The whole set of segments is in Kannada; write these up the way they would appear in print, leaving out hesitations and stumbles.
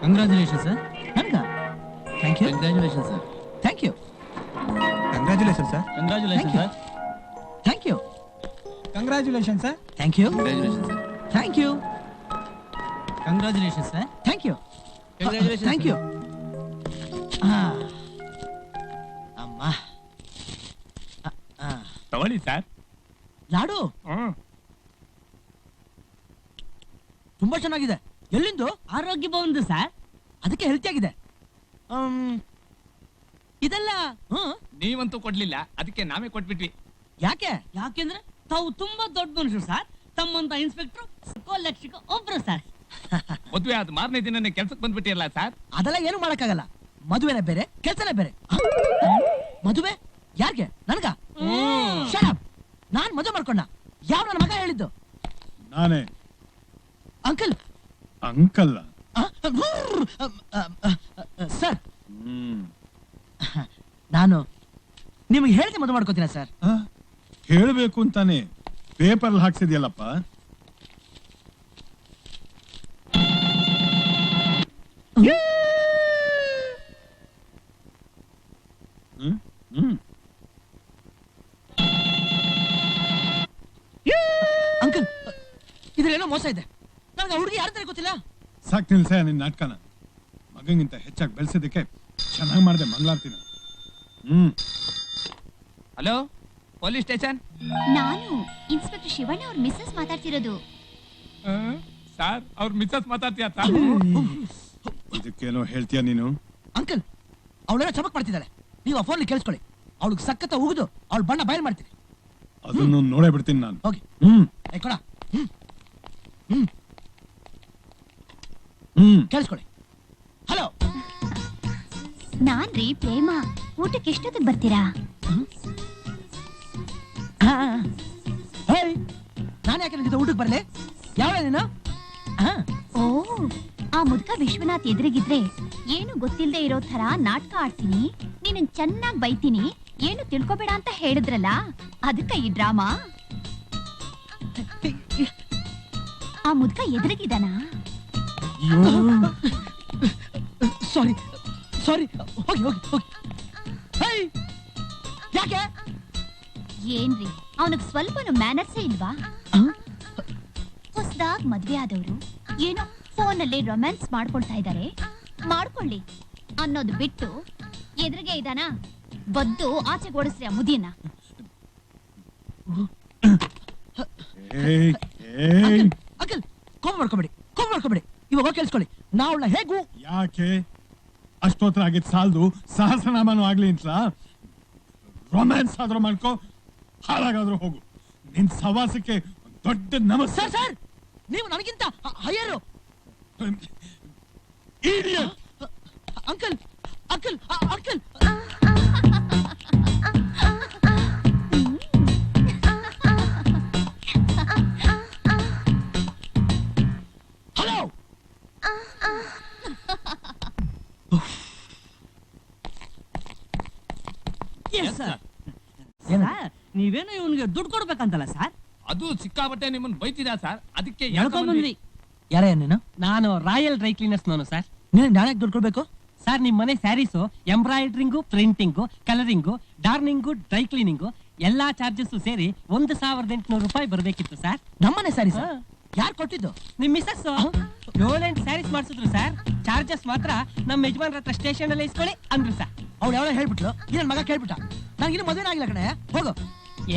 Congratulation sir. ನನಗ thank you. Congratulation sir. Thank you. Congratulation sir. Congratulation sir. Thank you. Congratulation sir. Thank you. Congratulation sir. Thank you. Congratulation sir. Thank you. Congratulation. Thank you. ಅಮ್ಮ ತಗೊಳ್ಳಿ ಸರ್. ಲಾಡು ತುಂಬಾ ಚೆನ್ನಾಗಿದೆ. ಎಲ್ಲಿಂದು? ಆರೋಗ್ಯ ಭವನದು ಸರ್. ಅದಕ್ಕೆ ಹೆಲ್ತಿ ಆಗಿದೆ. ಇದೆಲ್ಲ ನೀವಂತೂ ಕೊಡ್ಲಿಲ್ಲ, ಅದಕ್ಕೆ ನಾವೇ ಕೊಟ್ಬಿಟ್ವಿ. ಯಾಕೆ? ಯಾಕೆಂದ್ರೆ ತಾವು ತುಂಬಾ ದೊಡ್ಡ ಮನುಷ್ಯರು ಸರ್. ತಮ್ಮಂತ ಇನ್ಸ್ಪೆಕ್ಟರ್ ಲಕ್ಷಕ ಒಬ್ರು ಸರ್. ಮದುವೆ ಆದ ಮಾರನೇ ದಿನನೇ ಕೆಲ್ಸಕ್ಕೆ ಬಂದ್ಬಿಟ್ಟಿರಲ್ಲ ಸರ್. ಅದೆಲ್ಲ ಏನು ಮಾಡಕ್ಕಾಗಲ್ಲ. ಮದುವೆನೇ ಬೇರೆ, ಕೆಲಸನೇ ಬೇರೆ. ಮದುವೆ ಯಾರ್ಗೆ? ನನ್ಗ? ನಾನ್ ಮದುವೆ ಮಾಡ್ಕೊಂಡ? ಯಾವ ನನ್ನ ಮಗ ಹೇಳಿದ್ದು? ನಾನೇ. ಅಂಕಲ್. ಅಂಕಲ್ ಸರ್, ನಾನು ನಿಮಗೆ ಹೇಳ್ದೆ ಮದುವೆ ಮಾಡ್ಕೋತೀನ ಸರ್. ಹೇಳ್ಬೇಕು ಅಂತಾನೆ ಪೇಪರ್ ಹಾಕ್ಸಿದ್ಯಲ್ಲಪ್ಪ. ಅಂಕಲ್, ಇದ್ರೇನೋ ಮೋಸ ಇದೆ. ನನಗೆ ಹುಡುಗಿ ಯಾರ ಗೊತ್ತಿಲ್ಲ. ಸಾಕ್ ನಿಲ್ಸ ನಿನ್ ನಾಟಕನ. ಮಗಂಗಿಂತ ಹೆಚ್ಚಾಗಿ ಬೆಳೆಸಿದಕ್ಕೆ ಚೆನ್ನಾಗಿ ಮಾಡಿದೆ ಮಂಗಳಾರ್ತಿನ. Hello, police station. ನಾನು ಇನ್ಸ್ಪೆಕ್ಟರ್ ಶಿವಣ್ಣ ಅವ್ರ ಮಿಸ್ಸಸ್ ಮಾತಾಡ್ತಿರೋದು. ಸರ್, ಅವ್ರ ಮಿಸ್ಸಸ್ ಮಾತಾಡ್ತೀಯ? ಇದಕ್ಕೇನೋ ಹೇಳ್ತೀಯ ನೀನು? ಅಂಕಲ್, ಅವಳೆಲ್ಲ ಚಮಕ್ ಮಾಡ್ತಿದ್ದಾಳೆ. ನೀವು ಆ ಫೋನ್ ಕೇಳಿಸ್ಕೊಳ್ಳಿ. ಅವಳಿಗೆ ಸಖತ್ತ ಉಗಿದು ಅವಳ ಬಣ್ಣ ಬಯಲ್ ಮಾಡ್ತೀನಿ. ಅದನ್ನು ನೋಡೇ ಬಿಡ್ತೀನಿ ನಾನು. ಹೋಗಿ. ಕೊಡ. ಕೇಳಿಸ್ಕೊಳ್ಳಿ. ಹಲೋ, ನಾನ್ರಿ ಪ್ರೇಮ. ಊಟಕ್ಕೆ ಎಷ್ಟೊತ್ತಿಗೆ ಬರ್ತೀರಾ? ನಾನು ಯಾಕೆ ನಿಂತಿದ್ದ ಊಟಕ್ಕೆ ಬರಲಿ? ಯಾವ ನೀನು? ಓ, ಆ ಮುದ್ಕ ವಿಶ್ವನಾಥ್ ಎದುರಿಗಿದ್ರೆ ಏನು ಗೊತ್ತಿಲ್ಲದೆ ಇರೋ ತರ ನಾಟಕ ಆಡ್ತೀನಿ, ನೀನನ್ ಚೆನ್ನಾಗಿ ಬೈತೀನಿ, ಏನು ತಿಳ್ಕೊಬೇಡ ಅಂತ ಹೇಳಿದ್ರಲ್ಲ, ಅದಕ್ಕ ಈ ಡ್ರಾಮಾ. ಆ ಮುದ್ಕ ಎದುರಿಗಿದಾನ? ಸಾರಿ ಸಾರಿ. ಹೋಗಿ ಹೋಗಿ ಹೋಗಿ. ಯಾಕೆ? ಏನ್ರಿ, ಅವನಿಗೆ ಸ್ವಲ್ಪನು ಮ್ಯಾನರ್ಸೇ ಇಲ್ವಾ? ಹೊಸದಾಗ್ ಮದ್ವೆ ಆದವರು ಏನೋ ಫೋನಲ್ಲಿ ರೊಮ್ಯಾನ್ಸ್ ಮಾಡ್ಕೊಳ್ತಾ ಇದ್ದಾರೆ. ಮಾಡ್ಕೊಳ್ಳಿ ಅನ್ನೋದು ಬಿಟ್ಟು ಎದುರಿಗೆ ಇದಾನ ಬದ್ದು ಆಚೆ ಓಡಿಸ್ರಿ ಆ ಮುದಿಯನ್ನ. ಅಂಕಲ್, ಕೋಪ ಮಾಡ್ಕೊಬೇಡಿ, ಕೋಪ ಮಾಡ್ಕೊಬೇಡಿ. ಇವಾಗ ಕೇಳಿಸ್ಕೊಳ್ಳಿ. ನಾವಳ ಹೇಗೂ ಯಾಕೆ ಅಷ್ಟೋತ್ರ ಆಗಿದ್ ಸಾಲ್ದು ಸಹಸ್ರನಾಮನೂ ಆಗ್ಲಿ ಅಂತ ರೊಮ್ಯಾನ್ಸ್ ಆದ್ರೂ ಮಾಡ್ಕೋ, ಹಾಳಾಗಾದ್ರೂ ಹೋಗು. ನಿನ್ ಸವಾಸಕ್ಕೆ ದೊಡ್ಡ ನಮಸ್ತೆ. ಸರ್ ಸರ್, ನೀವು ನನಗಿಂತ higher. Uncle uncle uncle. Hello. ನೀವೇನೋ ಇವನಿಗೆ ದುಡ್ಡು ಕೊಡ್ಬೇಕಂತಲ್ಲ ಸರ್? ಅದು ಸಿಕ್ಕಾಬಟ್ಟೆ ನಿಮ್ಮನ್ನ ಬೈತಿದ ಸರ್, ಅದಕ್ಕೆ ಹೇಳ್ಕೊಂಡ್ಬಂದ್ವಿ. ಯಾರ ನೀನು? ನಾನು ರಾಯಲ್ ಡ್ರೈ ಕ್ಲೀನರ್ಸ್ ನಾನು ಸರ್. ನೀನು ನಾಳೆ ದುಡ್ಡು ಕೊಡ್ಬೇಕು ಸರ್. ನಿಮ್ ಮನೆ saris embroidering, printing, colouring, darning, dry cleaning ಎಲ್ಲಾ ಚಾರ್ಜಸ್ ಸೇರಿ 1800 ರೂಪಾಯಿ ಬರ್ಬೇಕಿತ್ತು ಸರ್. ನಮ್ಮನೆ ಸ್ಯಾರಿ ಸರ್. ಯಾರು ಕೊಟ್ಟಿದ್ದು? ನಿಮ್ ಮಿಸಸ್ 7-8 ಸ್ಯಾರೀಸ್ ಮಾಡಿಸಿದ್ರು ಸರ್. ಚಾರ್ಜಸ್ ಮಾತ್ರ ನಮ್ಮ ಯಜಮಾನ್ರ ಹತ್ರ ಸ್ಟೇಷನ್ ಅಲ್ಲಿ ಇಸ್ಕೊಳ್ಳಿ ಅಂದ್ರು ಸರ್. ಅವ್ಳು ಯಾವಾಗ ಹೇಳ್ಬಿಟ್ಲು? ನನ್ನ ಮಗ ಕೇಳ್ಬಿಟ್ಟ. ನನಗಿನ್ನು ಮದುವೆ ಆಗಿಲ್ಲ ಕಣೆ. ಹೋಗು.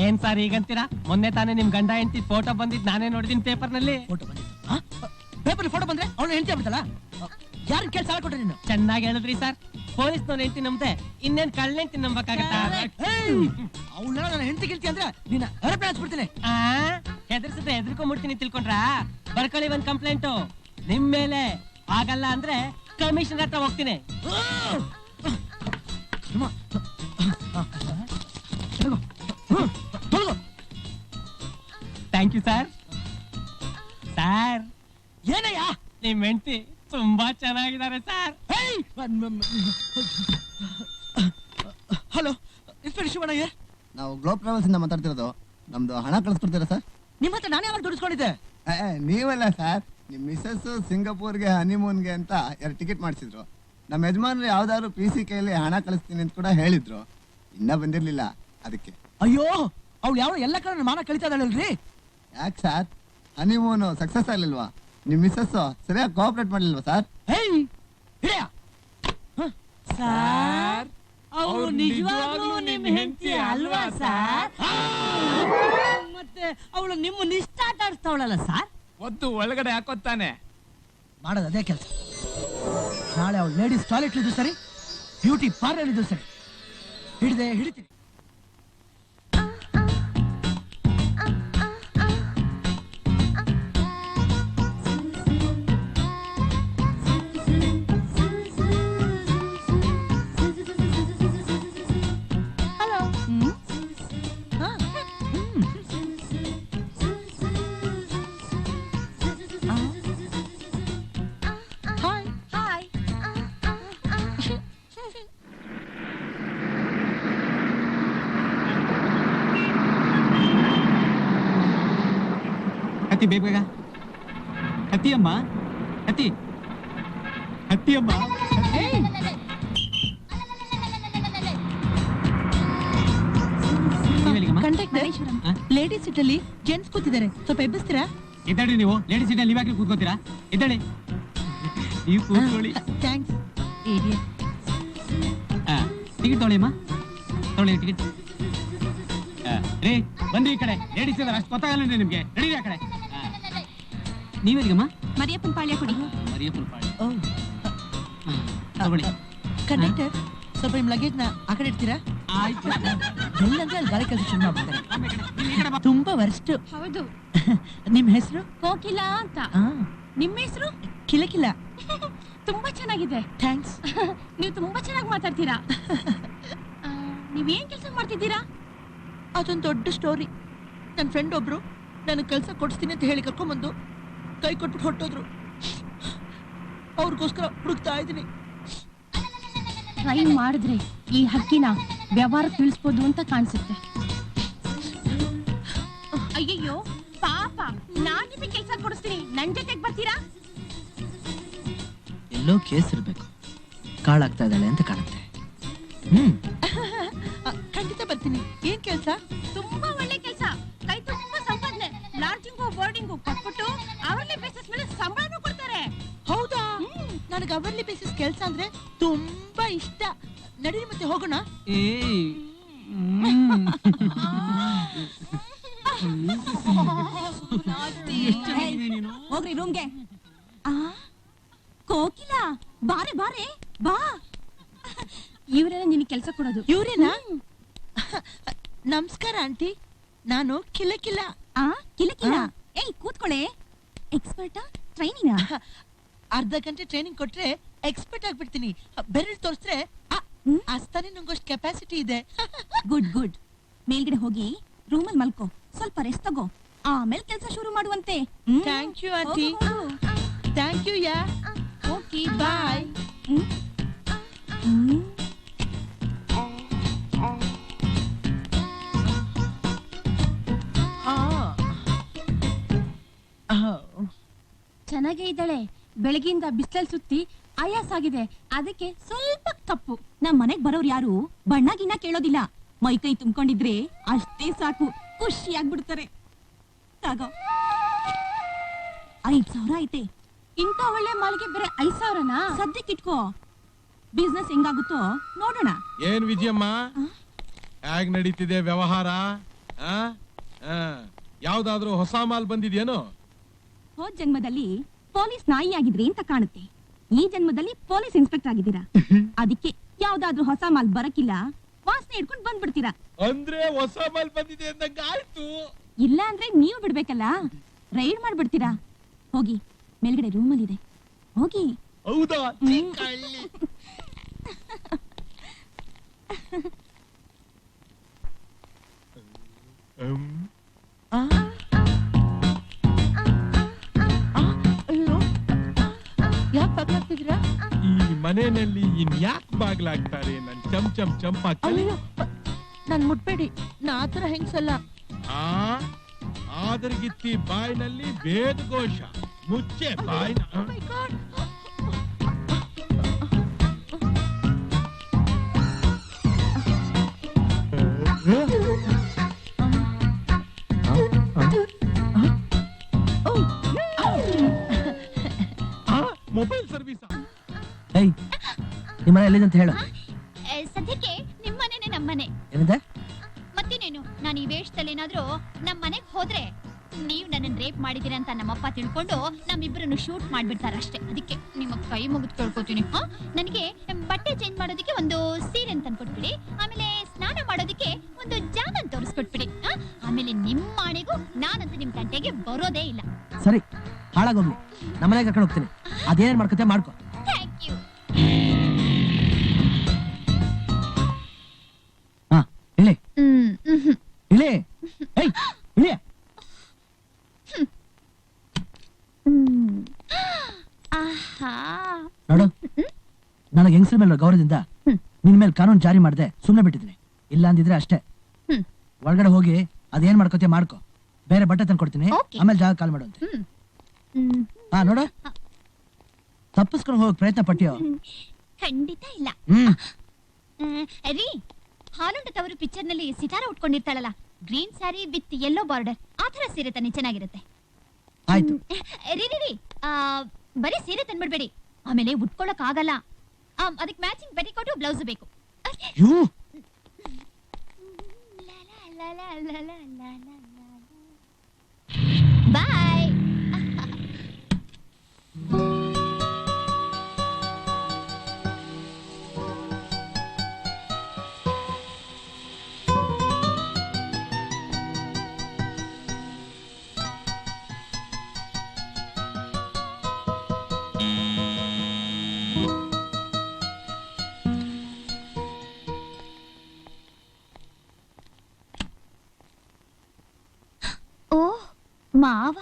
ಏನ್ ಸರ್ ಈಗಂತೀರಾ? ಮೊನ್ನೆ ತಾನೇ ನಿಮ್ ಗಂಡ ಹೆಂಡತಿ ಫೋಟೋ ಬಂದಿದ್ ನಾನೇ ನೋಡಿದೀನಿ ಪೇಪರ್ ನಲ್ಲಿ. ಫೋಟೋ ಬಂದಿತ್ತು? ಪೇಪರ್ ಫೋಟೋ ಬಂದ್ರೆ ಅವಳು ಹೆಂಡತಿ ಆಗ್ಬಿಟ್ಟಲ್ಲ. ಯಾರು ಕೇಳಿ ಸಾಲ ಕೊಟ್ರಿ ನೀನು? ಚೆನ್ನಾಗಿ ಹೇಳಿದ್ರಿ ಸರ್. ಪೊಲೀಸ್ನವ್ರ ಹೆಂಡತಿ ನಂಬದೆ ಇನ್ನೇನ್ ಕಳ್ಳ ಹೆಂಡತಿ ನಂಬಕ್ಕಾಗತ್ತಾ? ಅವಳೆಲ್ಲ ನನ್ನ ಹೆಂಡತಿ ಗಿಲ್ತಿ ಅಂದ್ರೆ ನೀನ ಏರೋಪ್ಲೇನ್ ಹಚ್ಬಿಡ್ತೀನಿ. ಹೆದರ್ಸಿದ್ರೆ ಹೆದರ್ಕೊಂಡ್ಬಿಡ್ತೀನಿ ತಿಳ್ಕೊಂಡ್ರ? ಬರ್ಕೊಳ್ಳಿ ಒಂದ್ ಕಂಪ್ಲೇಂಟು ನಿಮ್ ಮೇಲೆ. ಆಗಲ್ಲ ಅಂದ್ರೆ ಕಮಿಷನರ್ ಹತ್ರ ಹೋಗ್ತೀನಿ. Thank you sir. ಸರ್, ಏನಯ್ಯ? ನಿಮ್ ಹೆಂಡತಿ ತುಂಬಾ ಚೆನ್ನಾಗಿದ್ದಾರೆ ಸರ್. Hello, inspector Shivanna. ನಾವು ಗ್ಲೋಬ್ ಟ್ರಾವೆಲ್ಸ್ ಇಂದ ಮಾತಾಡ್ತಿರೋದು. ನಮ್ದು ಹಣ ಕಳಿಸ್ಕೊಡ್ತೀರಾ ಸರ್? ನಿಮ್ಮ ಹತ್ರ ನಾನು ಯಾವಾಗ ದುಡಿಸ್ಕೊಂಡಿದ್ದೆ? ನೀವಲ್ಲ ಸರ್, ನಿಮ್ಮ ಮಿಸಸ್ ಸಿಂಗಾಪುರ್ಗೆ ಹನಿಮೂನ್ಗೆ ಅಂತ 2 ಟಿಕೆಟ್ ಮಾಡಿಸಿದ್ರು. ನಮ್ಮ ಯಜಮಾನ್ರು ಯಾವ್ದಾದ್ರು PC ಕೈಯಲ್ಲಿ ಹಣ ಕಳಿಸ್ತೀನಿ ಅಂತ ಕೂಡ ಹೇಳಿದ್ರು. ಇನ್ನ ಬಂದಿರ್ಲಿಲ್ಲ ಅದಕ್ಕೆ. ಅಯ್ಯೋ ಅವ್ಳು ಯಾವ ಎಲ್ಲ ಕಡೆ ಮಾನ ಕಳಿತಾ ಇದ್ದಾಳಲ್ರಿ. ಯಾಕೆ ಸರ್, ಹನಿಮೂನ್ ಸಕ್ಸಸ್ ಆಗ್ಲಿಲ್ವಾ? ನಿಮ್ಮ ಮಿಸಸ್ ಸರಿಯಾಗಿ ಕೋಆಪರೇಟ್ ಮಾಡ್ಲಿಲ್ವಾ ಸರ್? ಹೇಯ್ ಹಿಡಿಯ ಸರ್ ಅವ್ರು ನಿಜವಾಗ್ಲೂ ನಿಮ್ ಹೆಂಡತಿ ಅಲ್ವಾ ಸರ್? ಮತ್ತೆ ಅವಳು ನಿಮ್ಮ ನಿಷ್ಠಾಟ ಆಡ್ತಾವಳಲ್ಲ ಸರ್? ಒದ್ದು ಒಳಗಡೆ ಹಾಕೋತಾನೆ. ಮಾಡೋದು ಅದೇ ಕೆಲಸ. ನಾಳೆ ಅವಳು ಲೇಡೀಸ್ ಟಾಯ್ಲೆಟ್ ಇದ್ದು ಸರಿ, ಬ್ಯೂಟಿ ಪಾರ್ಲರ್ ಇದ್ದು ಸರಿ, ಹಿಡಿತೀನಿ. ಹತ್ತಿ ಬೇಗ ಹತ್ತಿಯಮ್ಮ, ಹತ್ತಿಯಮ್ಮ. ಕಂಡಕ್ಟರ್, ಲೇಡೀಸ್ ಸೀಟ್ ಅಲ್ಲಿ ಜೆಂಟ್ಸ್ ಕೂತಿದ್ದಾರೆ, ಸ್ವಲ್ಪ ಎಬ್ಬಿಸ್ತೀರಾ? ಇದ್ದಾಡಿ ನೀವು ಲೇಡೀಸ್ ಸೀಟಲ್ಲಿ ನೀವ್ಯಾಕೆ ಕೂತ್ಕೋತೀರಾ? ಇದ್ದಾಡಿ ನೀವು ಕೂತ್ಕೊಳ್ಳಿ. ಥ್ಯಾಂಕ್ಸ್. ಟಿಕೆಟ್ ತೊಗೊಳ್ಳಿ ಅಮ್ಮ, ತೊಗೊಳ್ಳಿ ಟಿಕೆಟ್. ರೀ ಬನ್ರಿ ಈ ಕಡೆ, ಲೇಡೀಸ್ ಇದಾರೆ, ಅಷ್ಟು ಗೊತ್ತಾಗಲ್ಲ ನಿಮ್ಗೆ. ನಡೀರಿ ಆ ಕಡೆ. ನೀವೆಲ್ಲಿಗಮ್ಮ? ಮರಿಯಪ್ಪನ ಪಾಳ್ಯ ಕೊಡಿ. ಮರಿಯಪ್ಪನ ಪಾಳ್ಯ. ತಗೊಳ್ಳಿ. ಕಂಡಕ್ಟರ್, ಸ್ವಲ್ಪ ನಿಮ್ ಲಗೇಜ್ ನ ಆ ಕಡೆ ಇಡ್ತೀರಾ? ಆಯ್ತು. ಎಲ್ಲಂದ್ರೆ ಅಲ್ಲಿ ಗಾಳಿ ಕೆಲಸ ಶುರು ಮಾಡ್ಬಿಡ್ತಾರೆ. ತುಂಬಾ ವರ್ಸ್ಟ್. ಹೌದು. ನಿಮ್ ಹೆಸರು? ಕೋಕಿಲ ಅಂತ. ನಿಮ್ಮ ಹೆಸರು? ಕಿಲಕಿಲ. ತುಂಬಾ ಚೆನ್ನಾಗಿದೆ. ಥ್ಯಾಂಕ್ಸ್. ನೀವು ತುಂಬಾ ಚೆನ್ನಾಗಿ ಮಾತಾಡ್ತೀರಾ. ನೀವೇನ್ ಕೆಲಸ ಮಾಡ್ತಿದ್ದೀರಾ? ಅದೊಂದು ದೊಡ್ಡ ಸ್ಟೋರಿ. ನನ್ನ ಫ್ರೆಂಡ್ ಒಬ್ರು ನನಗೆ ಕೆಲಸ ಕೊಡಿಸ್ತೀನಿ ಅಂತ ಹೇಳಿ ಕರ್ಕೊಂಡ್ಬಂದು ಕೈ ಕೊಟ್ಬಿಟ್ಟು ಹೊಟ್ಟೋದ್ರು. ಅವ್ರಿಗೋಸ್ಕರ ಹುಡುಕ್ತಾ ಇದ್ದೀನಿ. ಟ್ರೈ ಮಾಡಿದ್ರೆ ಈ ಹಕ್ಕಿನ ವ್ಯವಹಾರ ತಿಳಿಸ್ಬೋದು ಅಂತ ಕಾಣಿಸುತ್ತೆ. ಅಯ್ಯಯ್ಯೋ ಪಾಪ, ನಾನ್ ನಿಮಗೆ ಕೆಲಸ ಕೊಡಿಸ್ತೀನಿ, ನನ್ ಜೊತೆಗೆ ಬರ್ತೀರಾ? ಎಲ್ಲೋ ಕೇಸ್ ಇರ್ಬೇಕು, ಕಾಳಾಗ್ತಾ ಇದ್ದಾಳೆ ಅಂತ ಕಾಣುತ್ತೆ. ಖಂಡಿತ ಬರ್ತೀನಿ. ಏನ್ ಕೆಲಸ? ತುಂಬಾ ಒಳ್ಳೆ ಕೆಲಸ, ಕೈ ತುಂಬಾ ಸಂಪಾದನೆ, ಲಾಡ್ಜಿಂಗು ಬೋರ್ಡಿಂಗು ಕೊಟ್ಬಿಟ್ಟು ಅವರ್ಲಿ ಬೇಸಿಸ್ ಮೇಲೆ ಸಂಬಳನೂ ಕೊಡ್ತಾರೆ. ಹೌದಾ? ನನಗೆ ಅವರ್ಲಿ ಬೇಸಿಸ್ ಕೆಲಸ ಅಂದ್ರೆ ತುಂಬಾ ಇಷ್ಟ. ನಡೀರಿ ಮತ್ತೆ ಹೋಗೋಣ. ಹೋಗ್ರಿ ರೂಮ್ಗೆ. ಕೋಕಿಲ ಬಾರೆ ಬಾರೆ ಬಾ. ಇವರೇನ ನಿನಗೆ ಕೆಲಸ ಕೊಡೋದು? ಇವ್ರೇನಾ? ನಮಸ್ಕಾರ ಆಂಟಿ, ನಾನು ಕಿಲಕಿಲ. ಕಿಲಕಿಲ? ಏಯ್ ಕೂತ್ಕೊಳ್ಳೆ. ಎಕ್ಸ್ಪರ್ಟಾ ಟ್ರೈನಿಂಗಾ? ಅರ್ಧ ಗಂಟೆ ಟ್ರೈನಿಂಗ್ ಕೊಟ್ರೆ ಎಕ್ಸ್ಪರ್ಟ್ ಆಗ್ಬಿಡ್ತೀನಿ. ಬೆರಳು ತೋರಿಸ್ರೆ ಅಸ್ತಾನೆ ನಂಗೊಷ್ಟು ಕೆಪಾಸಿಟಿ ಇದೆ. Good good. ಮೇಲ್ಗಡೆ ಹೋಗಿ ರೂಮಲ್ಲಿ ಮಲ್ಕೋ, ಸ್ವಲ್ಪ ರೆಸ್ಟ್ ತಗೋ, ಆಮೇಲೆ ಕೆಲಸ ಶುರು ಮಾಡುವಂತೆ. Thank you aunty. Thank you. Yeah okay bye. ಚೆನ್ನಾಗೇ ಇದ್ದಾಳೆ. ಬೆಳಗಿಂದ ಬಿಸಿಲಲ್ಲಿ ಸುತ್ತಿ ಆಯಾಸ ಆಗಿದೆ, ಅದಕ್ಕೆ ಸ್ವಲ್ಪ ಕಪ್ಪು. ನಮ್ ಮನೆಗ್ ಬರೋರು ಯಾರು ಬಣ್ಣ ಗಿಣ್ಣ ಕೇಳೋದಿಲ್ಲ, ಮೈ ಕೈ ತುಂಬಿಕೊಂಡಿದ್ರೆ ಅಷ್ಟೇ ಸಾಕು, ಖುಷಿ ಆಗ್ಬಿಡ್ತಾರೆ. ತಗೋ 5,000 ಐತೆ. ಇಂಥ ಒಳ್ಳೆ ಮಾಲಿಗೆ ಬೇರೆ 5,000ನಾ? ಸದ್ಯಕ್ಕೆ ಇಟ್ಕೋ, ಬಿಸ್ನೆಸ್ ಹೆಂಗಾಗುತ್ತೋ ನೋಡೋಣ. ಏನ್ ವಿಜಯಮ್ಮ, ಹೇಗ್ ನಡೀತಿದೆ ವ್ಯವಹಾರ? ಯಾವ್ದಾದ್ರೂ ಹೊಸ ಮಾಲ್ ಬಂದಿದ್ಯೇನೋ? ಹೋದ್ ಜನ್ಮದಲ್ಲಿ ಪೊಲೀಸ್ ನಾಯಿ ಆಗಿದ್ರಿ ಅಂತ ಕಾಣುತ್ತೆ, ಈ ಜನ್ಮದಲ್ಲಿ ಪೊಲೀಸ್ ಇನ್ಸ್ಪೆಕ್ಟರ್ ಆಗಿದ್ದೀರಾ. ಅದಕ್ಕೆ ಯಾವ್ದಾದ್ರೂ ಹೊಸ ಮಾಲ್ ಬರಕಿಲ್ಲ, ವಾಸನೆ ಹಿಡ್ಕೊಂಡು ಬಂದ್ಬಿಡ್ತೀರಾ. ಅಂದ್ರೆ ಹೊಸ ಮಾಲ್ ಬಂದಿದೆ ಅಂದಂಗ ಆಯ್ತು. ಇಲ್ಲ ಅಂದ್ರೆ ನೀವು ಬಿಡ್ಬೇಕಲ್ಲ, ರೈಡ್ ಮಾಡ್ಬಿಡ್ತೀರಾ. ಹೋಗಿ ಮೇಲ್ಗಡೆ ರೂಮಲ್ಲಿ ಇದೆ, ಹೋಗಿ. ಹೌದಾ? ಯಾಕೆ ಬಾಗ್ಲಾಗ್ತಿದ್ದೀರಾ? ಈ ಮನೆಯಲ್ಲಿ ಇನ್ಯಾಕ್ ಬಾಗ್ಲಾಗ್ತಾರೆ? ನನ್ ಚಮ್ ಚಂಪ. ಅಯ್ಯೋ, ನನ್ ಮುಟ್ಬೇಡಿ, ನಾ ಆತರ ಹೆಂಗ್ಸಲ್ಲ. ಆದರ್ಗಿತ್ತಿ ಬಾಯಿನಲ್ಲಿ ವೇದ ಘೋಷ, ಮುಚ್ಚೆ ಬಾಯ್ನ. Mobile service. ಏಯ್ ನಿಮ್ಮನೆ ಎಲ್ಲಿದೆ ಅಂತ ಹೇಳು. ಸದ್ಯಕ್ಕೆ ನಿಮ್ಮನೇನೆ ನಮ್ಮನೆ. ಏನಿದೆ? ಮತ್ತೇನೇನು, ನಾನು ಈ ವೇಷದಲ್ಲಿ ಏನಾದ್ರೂ ನಮ್ಮ ಮನೆಗೆ ಹೋದ್ರೆ ನೀವು ನನ್ನನ್ನು ರೇಪ್ ಮಾಡಿದೀರ ಅಂತ ನಮ್ಮಪ್ಪ ತಿಳ್ಕೊಂಡು ನಮ್ಮಿಬ್ಬರನ್ನು ಶೂಟ್ ಮಾಡ್ಬಿಡ್ತಾರೆ ಅಷ್ಟೇ. ಅದಕ್ಕೆ ನಿಮ್ಮ ಕೈ ಮುಗಿದು ಕೇಳ್ಕೊತೀನಿ. ನನಗೆ ಬಟ್ಟೆ ಚೇಂಜ್ ಮಾಡೋದಕ್ಕೆ ಒಂದು ಸೀರೆ ಅಂತ ಕೊಟ್ಬಿಡಿ, ಆಮೇಲೆ ಸ್ನಾನ ಮಾಡೋದಕ್ಕೆ ಒಂದು ಜಾಮನ್ ತೋರಿಸ್ಕೊಟ್ಬಿಡಿ. ಆಮೇಲೆ ನಿಮ್ಮ ಮನೆಗೂ ನಾನಂತೂ ನಿಮ್ ತಂಟೆಗೆ ಬರೋದೇ ಇಲ್ಲ. ಸರಿ, ಹಾಳಾಗೋಗ್ಲಿ, ನಮ್ಮನೆಗೆ ಕರ್ಕೊಂಡು ಹೋಗ್ತೀನಿ. ಅದೇನ್ ಮಾಡ್ಕೊತೆ ಮಾಡ್ಕೊ. Thank you. ಹಾ ಇಳಿ ಇಳಿ. ಏಯ್ ಇಳಿ. ಆಹಾ, ನೋಡು, ನನಗೆ ಹೆಂಗಸ್ರ ಮೇಲೆ ಗೌರವದಿಂದ ನಿನ್ ಮೇಲೆ ಕಾನೂನು ಜಾರಿ ಮಾಡದೆ ಸುಮ್ನೆ ಬಿಟ್ಟಿದ್ದೀನಿ. ಇಲ್ಲ ಅಂದಿದ್ರೆ ಅಷ್ಟೇ. ಒಳಗಡೆ ಹೋಗಿ ಅದೇನ್ ಮಾಡ್ಕೋತೆ ಮಾಡ್ಕೊ. ಬೇರೆ ಬಟ್ಟೆ ತಂದ್ಕೊಡ್ತೀನಿ, ಆಮೇಲೆ ಜಾಗ ಕಾಲ್ ಮಾಡುವಂತೆ. ಹಾ ನೋಡು, ತಪ್ಪಿಸ್ಕೊಂಡು ಹೋಗಕ್ ಪ್ರಯತ್ನ ಪಟ್ಟಿಯೋ? ಖಂಡಿತ ಇಲ್ಲ. ರೀ, ಹಾಲುಂಡ ತವರು ಪಿಕ್ಚರ್ ನಲ್ಲಿ ಸಿತಾರ ಉಟ್ಕೊಂಡಿರ್ತಾಳಲ್ಲ, green sari with yellow border, ಆ ತರ ಸೀರೆ ತಾನೆ ಚೆನ್ನಾಗಿರುತ್ತೆ. ಆಯ್ತು. ರೀ ರೀ ರೀ, ಬರೀ ಸೀರೆ ತಂದ್ಬಿಡ್ಬೇಡಿ, ಆಮೇಲೆ ಉಟ್ಕೊಳಕ್ ಆಗಲ್ಲ. ಅದಕ್ಕೆ ಮ್ಯಾಚಿಂಗ್ ಪೆಟಿಕೋಟು ಬ್ಲೌಸ್ ಬೇಕು. ಬಾಯ್. ಓ ಮಾವ,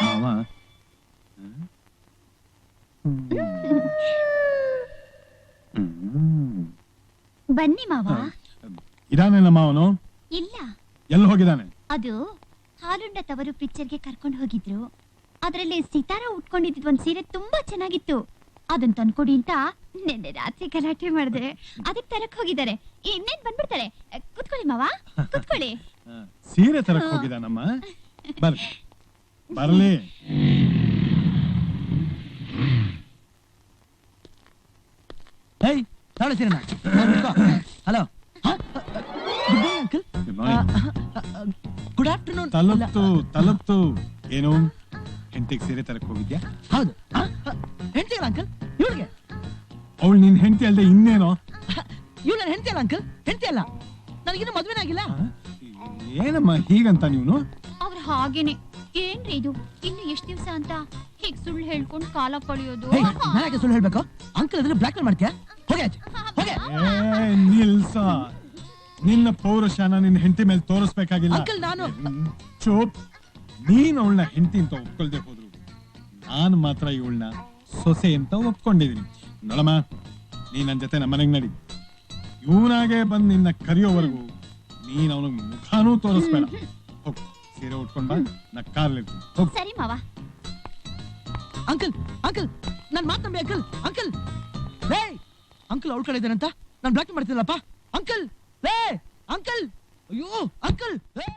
ಮಾವ ಬನ್ನಿ ಮಾವ. ಇದಾನೆ ಮಾವನು? ಇಲ್ಲ, ಎಲ್ಲಿ ಹೋಗಿದ್ದಾನೆ? ಅದು ಹಾಲುಂಡ ತವರು ಪಿಕ್ಚರ್ಗೆ ಕರ್ಕೊಂಡು ಹೋಗಿದ್ರು. ಅದರಲ್ಲಿ ಸಿತಾರ ಉಟ್ಕೊಂಡಿದ್ದು ಒಂದ್ ಸೀರೆ ತುಂಬಾ ಚೆನ್ನಾಗಿತ್ತು. ಅದನ್ನ ತಂದ್ಕೊಡಿ ಅಂತ ನಿನ್ನೆ ರಾತ್ರಿ ಗಲಾಟೆ ಮಾಡಿದೆ. ಅದಕ್ಕೆ ತರಕ್ ಹೋಗಿದ್ದಾರೆ. ಇನ್ನೇನ್ ಬಂದ್ಬಿಡ್ತಾರೆ. ಕುತ್ಕೊಳ್ಳಿ ಮಾವ, ಕುತ್ಕೊಳ್ಳಿ. ಸೀರೆ ತರಕ್ ಹೋಗಿದ್ದಾನಮ್ಮ. ಬರ್ಲಿ ಬರ್ಲಿ. ಏಯ್ ತಾಳು ಸೀರೆನಾ? Hello, uncle. Good afternoon. ತಲುಪ್ತು. ಏನು ಹೆಂಡತಿಗೆ ಸೀರೆ ತರಕ್ ಹೋಗಿದ್ಯಾ? ಹೌದು. ಹೆಂಡ್ತಿಯಲ್ಲ ಅಂಕಲ್ ಇವ್ರಿಗೆ? ಅವಳು ನಿನ್ ಹೆಂಡತಿ ಅಲ್ದೆ ಇನ್ನೇನೋ? ಇವ್ಳು ನನ್ನ ಹೆಂಡ್ತಿ ಅಲ್ಲ ಅಂಕಲ್, ಹೆಂಡ್ತಿ ಅಲ್ಲ. ನನಗಿನ್ನೂ ಮದ್ವೆನೇ ಆಗಿಲ್ಲ. ಏನಮ್ಮ ಹೀಗಂತ ನೀನು? ಅವ್ರ ಹಾಗೇನೆ. ಏನ್ರಿ ಇದು, ಇನ್ನು ಎಷ್ಟ್ ದಿವ್ಸ ಅಂತ ಹೀಗ್ ಸುಳ್ಳು ಹೇಳ್ಕೊಂಡು ಕಾಲ ಕಳಿಯೋದು? ನಾನಕ್ಕೆ ಸುಳ್ಳು ಹೇಳ್ಬೇಕು? ಅಂಕಲ್ ಅದ್ರ ಬ್ಲಾಕ್ ಮೇಲ್ ಮಾಡ್ತೀಯಾ? ಹೋಗಿ ಹೋಗಿ. ನಿಲ್ಸ, ನಿನ್ನ ಪೌರುಷನ ನಿನ್ನ ಹೆಂಡತಿ ಮೇಲೆ ತೋರಿಸ್ಬೇಕಾಗಿಲ್ಲ. ಅಂಕಲ್ ನಾನು ಚೋಪ್. ನೀನ್ ಅವಳನ್ನ ಹೆಂಡತಿ ಅಂತ ಒಪ್ಕೊಳ್ದೆ ಹೋದ್ರು ನಾನು ಮಾತ್ರ ಇವಳನ್ನ ಸೊಸೆ ಅಂತ ಒಪ್ಕೊಂಡಿದೀನಿ. ನೋಡಮ್ಮ, ನೀ ನನ್ ಜೊತೆ ನಮ್ಮ ಮನೆಗ್ ನಡಿ. ಇವನಾಗೆ ಬಂದ್ ನಿನ್ನ ಕರೆಯೋವರೆಗೂ ನೀನ್ ಅವನಿಗೆ ಮುಖಾನೂ ತೋರಿಸ್ಬೇಡ. ಹೋಗ್ ಸೀರೆ ಉಟ್ಕೊಂಡ್ ಬಾ, ನಾ ಕಾರ್ಲಿರ್ತೀನಿ. ಹೋಗ್. ಸರಿ ಮಾವ. ಅಂಕಲ್ ಅಂಕಲ್ ನನ್ ಮಾತ್ ನಂಬಿ ಅಂಕಲ್. ಅಂಕಲ್ ರೇ, ಅಂಕಲ್ ಅವಳ ಕಡೆ ಇದ್ದಾರಂತ ನಾನು ಬ್ಲಾಕ್ ಮಾಡ್ತಿಲ್ಲಪ್ಪ. ಅಂಕಲ್ ರೇ, ಅಂಕಲ್, ಅಯ್ಯೋ ಅಂಕಲ್ ರೇ.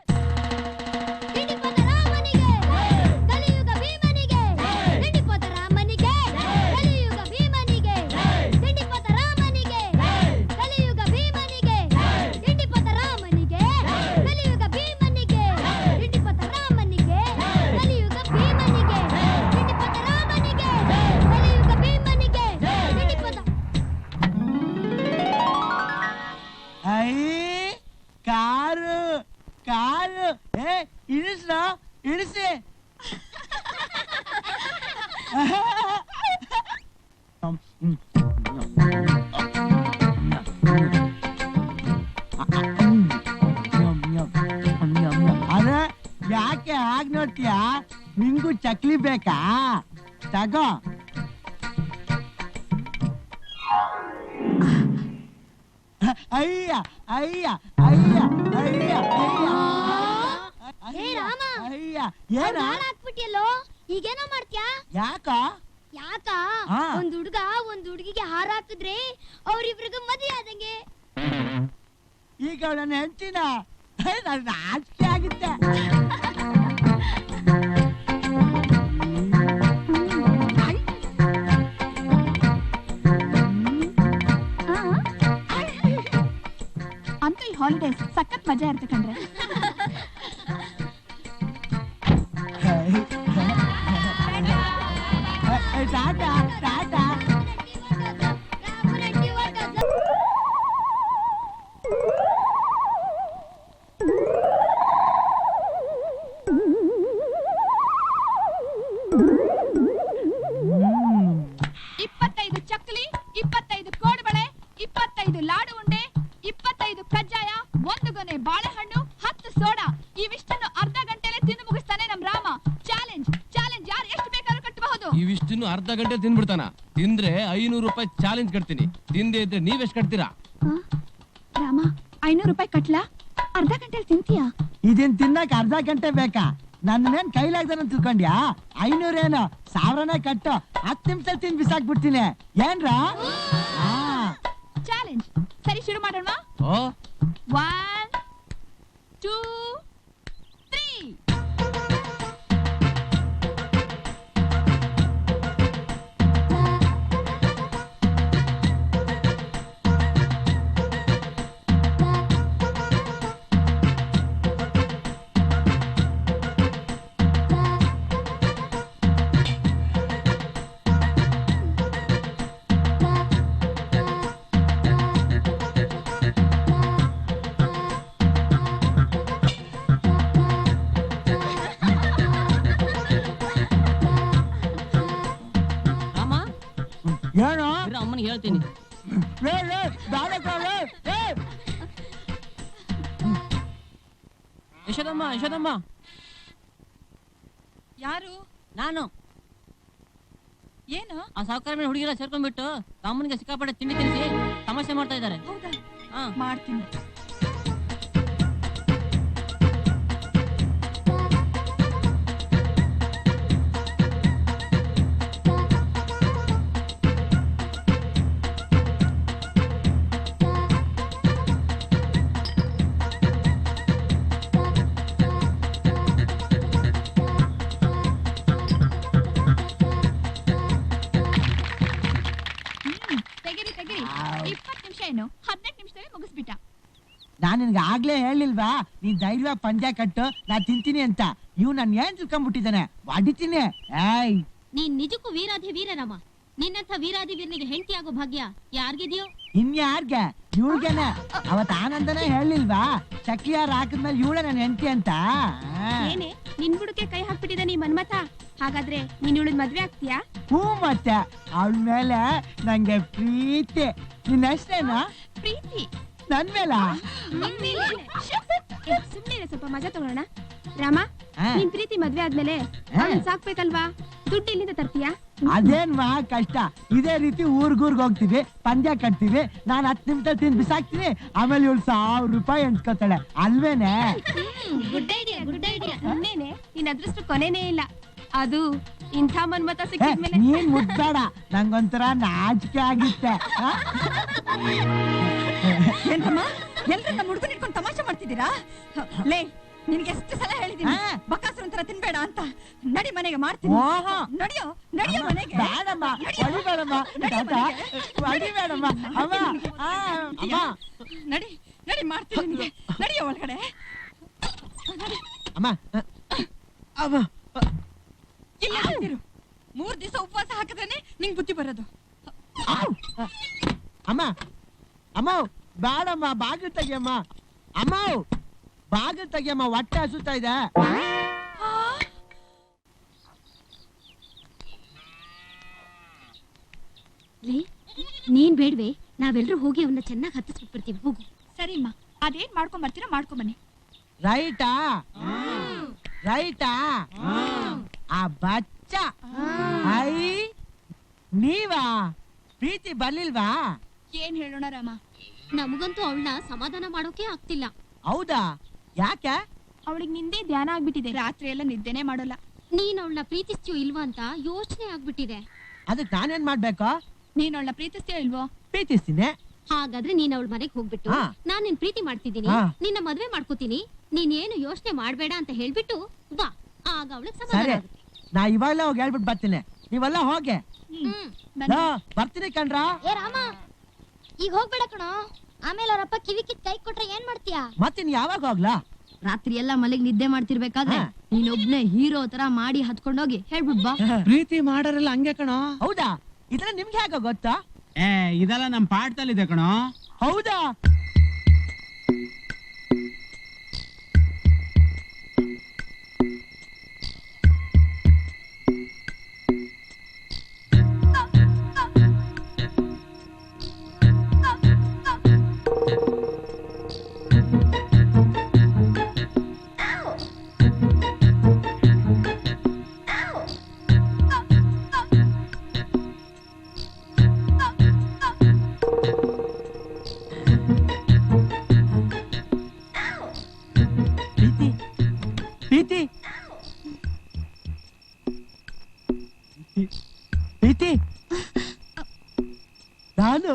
ಕಾರು ಇಳಿಸ್ರ, ಇಳಿಸಿ. ಅದ ಯಾಕೆ ಹಾಗೆ ನೋಡ್ತೀಯಾ? ನಿಂಗೂ ಚಕ್ಲಿ ಬೇಕಾ? ತಗೋ. ಅಯ್ಯ ಅಯ್ಯ ಅಯ್ಯ ಅಯ್ಯ ಅಯ್ಯ. ಏ ರಾಮ, ಅಯ್ಯ ಏನ ಹಾಕ್ಬಿಟ್ಟಿಯಲ್ಲೋ, ಈಗೇನೋ ಮಾಡ್ತ್ಯಾ? ಯಾಕ ಯಾಕ ಹಾ. ಒಂದ್ ಹುಡುಗಿಗೆ ಹಾರ ಹಾಕಿದ್ರೆ ಅವ್ರಿಬ್ರಿಗೂ ಮದುವೆ ಆದಂಗೆ. ಈಗ ನನ್ನ ಹೆಂಡತಿನ ನನ್ನ ಆಸ್ತಿ ಆಗಿತ್ತೆ. ಅಂತೂ ಈ ಹಾಲಿಡೇಸ್ ಸಖತ್ ಮಜಾ ಇರುತ್ತೆ ಕಣ್ರೆ. ಟಾಟಾ ಟಾಟಾ. ಇಪ್ಪತ್ತೈದು ಚಕ್ಲಿ, 25 ಕೋಡುಬಳೆ, 25 ಲಾಡು ಉಂಡೆ, 25 ಕಜ್ಜಾಯ, 1 ಗೊನೆ ಬಾಳೆಹಣ್ಣು, 10 ಸೋಡಾ. ಇವಿಷ್ಟನ್ನು ಅರ್ಧ ಗಂಟೆಲೆ ತಿಂದು ಮುಗಿಸ್ತಾನೆ ನಮ್ ರಾಮ. ಚಾಲೆಂಜ್ ಚಾಲೆಂಜ್, ಯಾರು ಎಷ್ಟು ಬೇಕಾದ್ರೂ ಕಟ್ಟಬಹುದು. ಇವಿಷ್ಟನ್ನು ಅರ್ಧ ಗಂಟೆ ತಿಂದ್ಬಿಡ್ತಾನ. ತಿಂದ್ರೆ 500 ರೂಪಾಯಿ ಚಾಲೆಂಜ್ ಕಟ್ತೀನಿ. ತಿಂದೆ ಇದ್ರೆ ನೀವೆಷ್ಟು ಕಟ್ತೀರಾ? ರಾಮ 500 ರೂಪಾಯಿ ಕಟ್ಲಾ? ಅರ್ಧ ಗಂಟೆಲಿ ತಿಂತೀಯಾ? ಇದನ್ ತಿನ್ನಕ್ ಅರ್ಧ ಗಂಟೆ ಬೇಕಾ? ನನ್ನೇನ್ ಕೈಲಾಗ್ದಾನ ತಿಳ್ಕೊಂಡ್ಯಾ? 500 ಏನು 1000ನೇ ಕಟ್ಟು. 10 ನಿಮಿಷ ತಿಂದು ಬಿಸಾಕ್ಬಿಡ್ತೀನಿ. ಏನ್ರಾ? ಚಾಲೆಂಜ್ ಸರಿ, ಶುರು ಮಾಡೋಣ. ಓ 1 2 3. ಏನು? ಅಮ್ಮನಿಗೆ ಹೇಳ್ತೀನಿ. ಯಶೋದಮ್ಮ ಯಶೋದಮ್ಮ. ಯಾರು? ನಾನು. ಏನು? ಆ ಸಾವುಕಾರ ಮೇಲೆ ಹುಡುಗಿರ ಸೇರ್ಕೊಂಡ್ಬಿಟ್ಟು ಅಮ್ಮನಿಗೆ ಸಿಕ್ಕಾಪಟ್ಟೆ ತಿಂಡಿ ತಿನ್ನಿಸಿ ತಮಾಷೆ ಮಾಡ್ತಾ ಇದ್ದಾರೆ. ಹೌದಾ? ಹಾ ಮಾಡ್ತೀನಿ. ತೆಗಿರಿ ತೆಗಿರಿ. 20 ನಿಮಿಷ ಏನು 18 ನಿಮಿಷದಲ್ಲಿ ಮುಗಿಸ್ಬಿಟ್ಟ. ನಾನ್ ನಿನ್ಗೆ ಆಗ್ಲೇ ಹೇಳಿಲ್ವಾ ನೀನ್ ಧೈರ್ಯವಾಗಿ ಪಂದ್ಯ ಕಟ್ಟು, ನಾ ತಿಂತೀನಿ ಅಂತ. ಇವ್ ನನ್ ಏನ್ ತಿಳ್ಕೊಂಡ್ಬಿಟ್ಟಿದ್ದಾನೆ, ಹೊಡಿತೀನಿ. ಏಯ್ ನೀನ್ ನಿಜಕ್ಕೂ ವೀರಾಧಿ ವೀರನಮ್ಮ. ನಿನ್ನಂಥ ವೀರಾಧಿ ವೀರನಿಗೆ ಹೆಂಡತಿ ಆಗೋ ಭಾಗ್ಯ ಯಾರಿಗಿದೆಯೋ? ಇನ್ಯಾರ್ಗೆ? ಇವ್ಳ್ಗೆನೆ. ಅವತ್ ಆನಂದನೇ ಹೇಳಿಲ್ವಾ ಚಕ್ಲಿಯಾರ ಹಾಕಿದ್ಮೇಲೆ ಇವಳೆ ನನ್ ಹೆಂಡತಿ ಅಂತ. ಏನೇ ನಿನ್ ಬುಡಕ್ಕೆ ಕೈ ಹಾಕ್ಬಿಟ್ಟಿದ ನೀ ಮನ್ಮಥ. ಹಾಗಾದ್ರೆ ನೀನ್ ಇವಳದ್ ಮದ್ವೆ ಆಗ್ತೀಯಾ? ಹ್ಞೂ ಮತ್ತೆ ಅವಳ ಮೇಲೆ ನಂಗೆ ಪ್ರೀತಿ. ನಿನ್ನ ಹೆಸ್ರೇನಾ? ಪ್ರೀತಿ ನನ್ ಮೇಲ? ಸುಮ್ನೆ ಸ್ವಲ್ಪ ಮಜಾ ತಗೊಳ್ಳೋಣ. ರಾಮ, ನಿನ್ ಪ್ರೀತಿ ಮದ್ವೆ ಆದ್ಮೇಲೆ ಸಾಕ್ಬೇಕಲ್ವಾ? ದುಡ್ಡು ಇಲ್ಲಿಂದ ತರ್ತೀಯಾ? ಅದೇನ್ ಮಹಾ ಕಷ್ಟ. ಇದೇ ರೀತಿ ಊರ್ಗೂರ್ಗ್ ಹೋಗ್ತೀವಿ, ಪಂದ್ಯ ಕಟ್ತೀವಿ, ನಾನ್ 10 ನಿಮಿಷ ತಿಂದು ಬಿಸಾಕ್ತೀನಿ. ಆಮೇಲೆ ಇವಳು 1000 ರೂಪಾಯಿ ಎಣ್ಸ್ಕೊತಾಳೆ ಅಲ್ವೇನೆ? Good idea good idea. ಇನ್ನೇನೆ ನಿನ್ ಅದೃಷ್ಟ ಕೊನೆನೇ ಇಲ್ಲ. ಅದು ಇಂಥ ಮನ್ಮತ ಸಿಕ್ಕಿದ್ಮೇಲೆ. ನೀನ್ ಮುಟ್ಬೇಡ, ನಂಗೊಂಥರ ನಾಚಿಕೆ ಆಗಿತ್ತೆ. ಏನ್ರಮ್ಮ ಎಲ್ರು ನಮ್ಮ ಹುಡುಗನ ಇಟ್ಕೊಂಡು ತಮಾಷೆ ಮಾಡ್ತಿದ್ದೀರಾ? ಲೇ ನಿನ್ಗೆ ಎಷ್ಟು ಸಲ ಹೇಳಿದೀನಿ ಬಕಾಸುರ ಒಂಥರ ತಿನ್ಬೇಡ ಅಂತ. ನಡಿ ಮನೆಗೆ ಮಾಡ್ತೀನಿ. ನಡಿಯೋ ನಡಿಯೋ ಮನೆಗೆ. ಬೇಡಮ್ಮ, ಹೊಡಿಬೇಡಮ್ಮ, ಹೊಡಿಬೇಡಮ್ಮ. ಅಮ್ಮ ಅಮ್ಮ ನಡಿ ನಡಿ ಮಾಡ್ತೀನಿ ನಿನ್ಗೆ. ನಡಿಯೋ ಒಳಗಡೆ. ಅಮ್ಮ ಅಮ್ಮ ಇಲ್ಲ ಅಂತಿರು. 3 ದಿವಸ ಉಪವಾಸ ಹಾಕಿದ್ರೇನೆ ನಿಂಗೆ ಬುದ್ಧಿ ಬರೋದು. ಅಮ್ಮ ಅಮ್ಮ ಬೇಡಮ್ಮ, ಬಾಗಿಲು ತೆಗಿಯಮ್ಮ. ಅಮ್ಮ ಬಾಗಿಲು ತೆಗಿಯಮ್ಮ, ಹೊಟ್ಟೆ ಹಸುತ್ತಾ ಇದೆ. ನೀನ್ ಬೇಡ್ವೆ, ನಾವೆಲ್ಲರೂ ಹೋಗಿ ಅವನ್ನ ಚೆನ್ನಾಗಿ ಹತ್ತಿಸ್ಬಿಟ್ಬಿಡ್ತೀವಿ. ಹೋಗು. ಸರಿಮ್ಮ, ಅದೇನ್ ಮಾಡ್ಕೊಂಡ್ ಬರ್ತೀರಾ ಮಾಡ್ಕೊಂಬನ್ನಿ. ರೈಟಾ ರೈಟಾ? ಆ ಬಚ್ಚ ಐ ನೀವಾ? ಪ್ರೀತಿ ಬರ್ಲಿಲ್ವಾ? ಏನ್ ಹೇಳೋಣ ರಾಮ, ನಮಗಂತೂ ಅವಳನ್ನ ಸಮಾಧಾನ ಮಾಡೋಕೆ ಆಗ್ತಿಲ್ಲ. ಹೌದಾ? ಯಾಕೆ? ಅವಳಿಗೆ ನಿಂದೇ ಧ್ಯಾನ ಆಗ್ಬಿಟ್ಟಿದೆ. ರಾತ್ರಿ ಎಲ್ಲ ನಿದ್ದೆನೆ ಮಾಡೋಲ್ಲ. ನೀನ್ ಅವಳನ್ನ ಪ್ರೀತಿಸ್ತೀಯೋ ಇಲ್ವಾ ಅಂತ ಯೋಚನೆ ಆಗ್ಬಿಟ್ಟಿದೆ. ಅದಕ್ಕೆ ನಾನೇನ್ ಮಾಡ್ಬೇಕು? ನೀನ್ ಅವಳ ಪ್ರೀತಿಸ್ತೀಯೋ ಇಲ್ವೋ? ಪ್ರೀತಿಸ್ತೀನಿ. ಹಾಗಾದ್ರೆ ನೀನ್ ಅವಳ ಮನೆಗ್ ಹೋಗ್ಬಿಟ್ಟು ಹಾ. ನಾನ್ ನಿನ್ ಪ್ರೀತಿ ಮಾಡ್ತಿದ್ದೀನಿ, ಹಾ. ನಿನ್ನ ಮದ್ವೆ ಮಾಡ್ಕೋತೀನಿ, ನೀನ್ ಏನು ಯೋಚನೆ ಮಾಡ್ಬೇಡ ಅಂತ ಹೇಳ್ಬಿಟ್ಟು ಬಾ. ಆಗ ಅವಳಿಗೆ ಸರಿ, ಸಮಾಧಾನ ಆಗುತ್ತೆ. ನಾ ಇವಾಗಲೇ ಹೋಗಿ ಹೇಳ್ಬಿಟ್ಟು ಬರ್ತೀನಿ. ನೀವೆಲ್ಲ ಹೋಗಿ. ಬನ್ನಿ. ಬರ್ತೀನಿ ಕಣ್ರ. ಏ ರಾಮ, ಈಗ ಹೋಗ್ಬೇಡ ಕಣೋ. ಆಮೇಲೆ ಅವರಪ್ಪ ಕಿವಿ ಕಿತ್ ಕೈ ಕೊಟ್ರೆ ಏನ್ ಮಾಡ್ತೀಯಾ? ಮತ್ತಿನ್ ಯಾವಾಗ ಹೋಗ್ಲಾ? ರಾತ್ರಿ ಎಲ್ಲ ಮಲೆಗ್ ನಿದ್ದೆ ಮಾಡ್ತಿರ್ಬೇಕಾದ್ರೆ ಹಾ. ನೀನೊಬ್ನೇ ಹೀರೋ ತರ ಮಾಡಿ ಹತ್ಕೊಂಡೋಗಿ ಹೇಳ್ಬಿಟ್ ಬಾ. ಪ್ರೀತಿ ಮಾಡೋರೆಲ್ಲ ಹಂಗೆ ಕಣೋ. ಹೌದಾ? ಇದೆಲ್ಲ ನಿಮ್ಗೆ ಹೇಗ ಗೊತ್ತಾ? ಇದೆಲ್ಲ ನಮ್ ಪಾಠದಲ್ಲಿದೆ ಕಣೋ. ಹೌದಾ? ಪ್ರೀತಿ ಪ್ರೀತಿ ಪ್ರೀತಿ ನಾನು.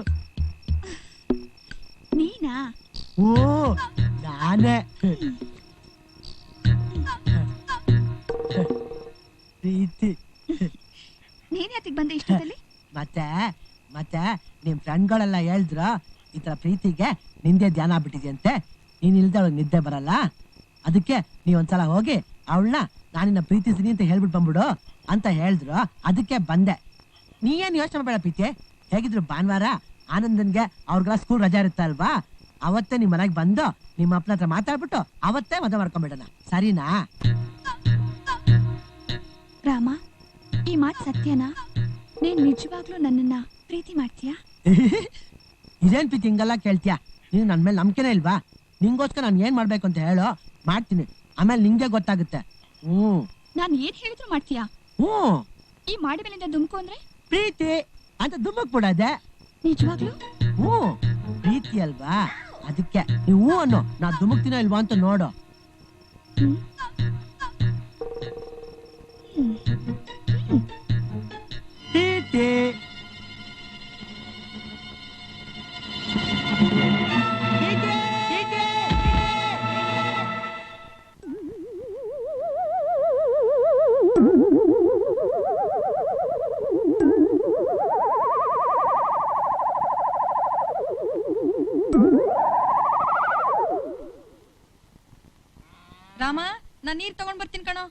ನೀನಾ? ಓ ನಾನೇ. ಪ್ರೀತಿ ನೀನ್ ಯಾತಿಗ್ ಬಂದೆ ಇಷ್ಟದಲ್ಲಿ? ಮತ್ತೆ ಮತ್ತೆ ನಿಮ್ ಫ್ರೆಂಡ್ಗಳೆಲ್ಲ ಹೇಳಿದ್ರ ಈ ತರ ಪ್ರೀತಿಗೆ ನಿಂದೆ ಧ್ಯಾನ ಆಗ್ಬಿಟ್ಟಿದ್ಯಂತೆ, ನೀನ್ ಇಲ್ದೆ ಅವಳಿಗೆ ನಿದ್ದೆ ಬರಲ್ಲ, ಅದಕ್ಕೆ ನೀವ್ ಒಂದ್ಸಲ ಹೋಗಿ ಅವಳನ್ನ ನಾನಿನ್ನ ಪ್ರೀತಿಸ್ತೀನಿ ಅಂತ ಹೇಳ್ಬಿಟ್ಟು ಬಂದ್ಬಿಡು ಅಂತ ಹೇಳಿದ್ರು. ಅದಕ್ಕೆ ಬಂದೆ. ನೀ ಏನ್ ಯೋಚನೆ ಮಾಡಬೇಡ ಪ್ರೀತಿ. ಹೇಗಿದ್ರು ಭಾನುವಾರ ಆನಂದನ್ಗೆ ಅವ್ರಿಗೆಲ್ಲ ಸ್ಕೂಲ್ ರಜಾ ಇರುತ್ತ ಅಲ್ವಾ, ಅವತ್ತೇ ನಿಮ್ ಮನೆಗೆ ಬಂದು ನಿಮ್ಮ ಅಪ್ಪನ ಹತ್ರ ಮಾತಾಡ್ಬಿಟ್ಟು ಅವತ್ತೇ ಮದುವೆ ಮಾಡ್ಕೊಂಡ್ಬಿಡೋಣ, ಸರಿನಾ? ರಾಮ, ಈ ಮಾತ್ ಸತ್ಯನಾ? ನೀನ್ ನಿಜವಾಗ್ಲೂ ನನ್ನನ್ನ ಪ್ರೀತಿ ಮಾಡ್ತೀಯಾ? ಇದೇನ್ ಪ್ರೀತಿ ಹಿಂಗೆಲ್ಲ ಕೇಳ್ತೀಯ? ನೀನು ನನ್ ಮೇಲೆ ನಂಬಿಕೆನೇ ಇಲ್ವಾ? ನಿಂಗೋಸ್ಕರ ನಾನು ಏನ್ ಮಾಡ್ಬೇಕು ಅಂತ ಹೇಳೋ, ಮಾಡ್ತೀನಿ, ಆಮೇಲೆ ನಿಂಗೆ ಗೊತ್ತಾಗುತ್ತೆ. ನಾನ್ ಏನ್ ಹೇಳಿದ್ರು ಮಾಡ್ತೀಯಾ? ಈ ಮಾಡಿ ಮೇಲಿಂದ ದುಮ್ಕು ಅಂದ್ರೆ ಪ್ರೀತಿ ಅಂತ ದುಮ್ಮಕ್ ಬಿಡೋದೆ. ನಿಜವಾಗ್ಲೂ? ಪ್ರೀತಿ ಅಲ್ವಾ, ಅದಕ್ಕೆ ನೀವು ಅನ್ನೋ, ನಾ ದುಮುಕ್ತೀನೋ ಇಲ್ವಾ ಅಂತ ನೋಡು. ಪ್ರೀತಿ ರಾಮ, ನಾನ್ ನೀರ್ ತಗೊಂಡ್ ಬರ್ತೀನಿ ಕಣೋ.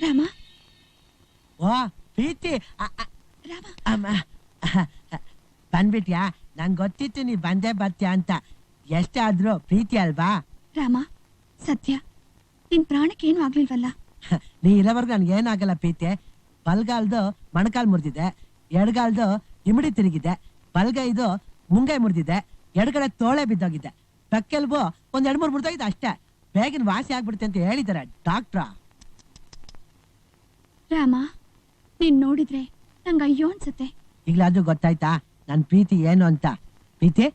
ರಾಮ, ಓ ಪ್ರೀತಿ ರಾಮ, ಅಮ್ಮ ಬಂದ್ಬಿಟ್ಯಾ? ನಂಗೆ ಗೊತ್ತಿತ್ತು ನೀ ಬಂದೇ ಬರ್ತೀಯ ಅಂತ. ಎಷ್ಟೇ ಆದ್ರೂ ಪ್ರೀತಿ ಅಲ್ವಾ? ರಾಮ, ಸತ್ಯ ನಿನ್ ಪ್ರಾಣಕ್ಕೇನು ಆಗ್ಲಿಲ್ವಲ್ಲ? ನೀ ಇರೋವರೆಗೂ ನನ್ಗೆ ಏನಾಗಲ್ಲ ಪ್ರೀತಿ. ಬಲ್ಗಾಲ್ದು ಮೊಣಕಾಲ್ ಮುರಿದಿದೆ, ಎಡಗಾಲ್ದು ಇಮಿಡಿ ತಿರುಗಿದೆ, ಬಲ್ಗೈದು ಮುಂಗೈ ಮುರಿದಿದೆ, ಎಡಗಡೆ ತೋಳೆ ಬಿದ್ದೋಗಿದೆ, ಬೆಕ್ಕೆಲ್ಬು ಒಂದ್ 2-3 ಮುರಿದೋಗಿದೆ ಅಷ್ಟೇ. ಬೇಗಿನ ವಾಸಿ ಆಗ್ಬಿಡುತ್ತೆ ಅಂತ ಹೇಳಿದಾರೆ ಡಾಕ್ಟ್ರ. ರಾಮ, ನೀನ್ ನೋಡಿದ್ರೆ ನಂಗ ಅಯ್ಯೋ ಅನ್ಸತ್ತೆ. ಈಗ್ಲಾದ್ರೂ ಗೊತ್ತಾಯ್ತಾ ನನ್ ಪ್ರೀತಿ ಏನು ಅಂತ? ಪ್ರೀತಿ,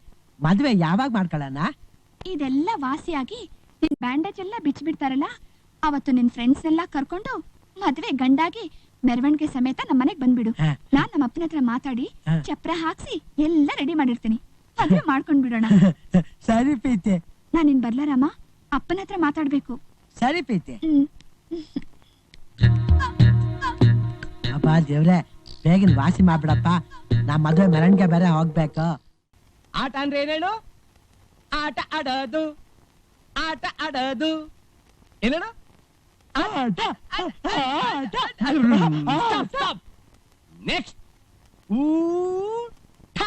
ಮದ್ವೆ ಯಾವಾಗ ಮಾಡ್ಕೊಳ್ಳೋಣ? ಇದೆಲ್ಲ ವಾಸಿಯಾಗಿ ನಿನ್ ಬ್ಯಾಂಡೇಜ್ ಎಲ್ಲ ಬಿಚ್ಚಿಬಿಡ್ತಾರಲ್ಲ, ಅವತ್ತು ನಿನ್ ಫ್ರೆಂಡ್ಸ್ ಎಲ್ಲ ಕರ್ಕೊಂಡು ಮದ್ವೆ ಗಂಡಾಗಿ ಮೆರವಣಿಗೆ ಸಮೇತ ನಮ್ಮ ಮನೆಗ್ ಬಂದ್ಬಿಡು. ನಾನ್ ನಮ್ಮ ಅಪ್ಪನ ಹತ್ರ ಮಾತಾಡಿ ಚಪ್ರ ಹಾಕ್ಸಿ ಎಲ್ಲ ರೆಡಿ ಮಾಡಿರ್ತೀನಿ, ಮದ್ವೆ ಮಾಡ್ಕೊಂಡ್ ಬಿಡೋಣ. ಸರಿ ಪ್ರೀತಿ. ನಾನ್ ನಿನ್ ಬರ್ಲ ರಾಮ, ಅಪ್ಪನ ಹತ್ರ ಮಾತಾಡ್ಬೇಕು. ಸರಿ ಪ್ರೀತಿ. ಅಪ್ಪ ದೇವ್ರೆ, ಬೇಗಿನ ವಾಸಿ ಮಾಡ್ಬಿಡಪ್ಪ, ನಾ ಮದ್ವೆ ಮೆರವಣಿಗೆ ಬೇರೆ ಹೋಗ್ಬೇಕು. ಆಟ ಅಂದ್ರೆ ಏನೇಳು? ಆಟ ಆಡೋದು, ಆಟ ಆಡೋದು ಏನೇಳು? ನೆಕ್ಸ್ಟ್ ಊಟ.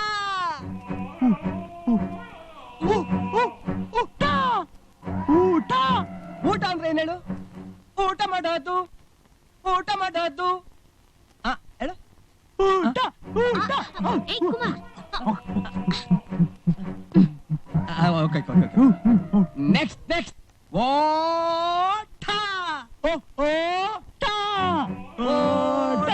ಊಟ ಊಟ ಅಂದ್ರೆ ಏನೇಳು? ಊಟ ಮಾಡೋದು, ಊಟ ಮಾಡೋದು. ಹೇಳು. ಊಟ ಊಟ. ನೆಕ್ಸ್ಟ್ ನೆಕ್ಸ್ಟ್ ಓಟ. ಓಟ ಓಟ.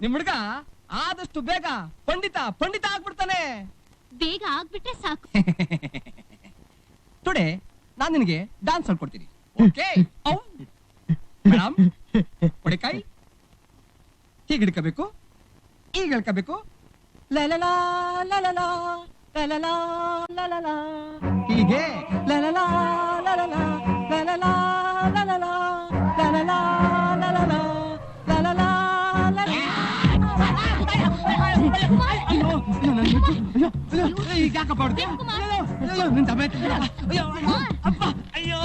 ನಿಮ್ ಹುಡ್ಗ ಆದಷ್ಟು ಬೇಗ ಪಂಡಿತ ಆಗ್ಬಿಡ್ತಾನೆ. ಬೇಗ ಆಗ್ಬಿಟ್ರೆ ಸಾಕು. ಟುಡೇ ನಾನ್ ನಿನಗೆ ಡಾನ್ಸ್ ಹೇಳ್ಕೊಡ್ತೀನಿ. ಓಕೆ ಮೇಡಮ್, ಹೊಡಿಕಾಯಿ ಹೀಗೆ ಹಿಡ್ಕೋಬೇಕು, ಈಗ ಹಿಡ್ಕೋಬೇಕು. ಲಲಲಾ ಲಲಲಾ ಲಲಲಾ ಲಲಲಾ ಹೀಗೆ ಲಲಲಾ ಲಲಲಾ ಲಲಲಾ ಲಲಲಾ ಲಲಲಾ ಲಲಲಾ ಲಲಲಾ ಲಲಲಾ. ಅಯ್ಯೋ ಈಗ ಯಾಕಪ್ಪ ಹೊಡ್ತೀಯ? ಅಯ್ಯೋ ನಿನ್ ತಮ್ಮ ಅಯ್ಯೋ ಅಪ್ಪ ಅಯ್ಯೋ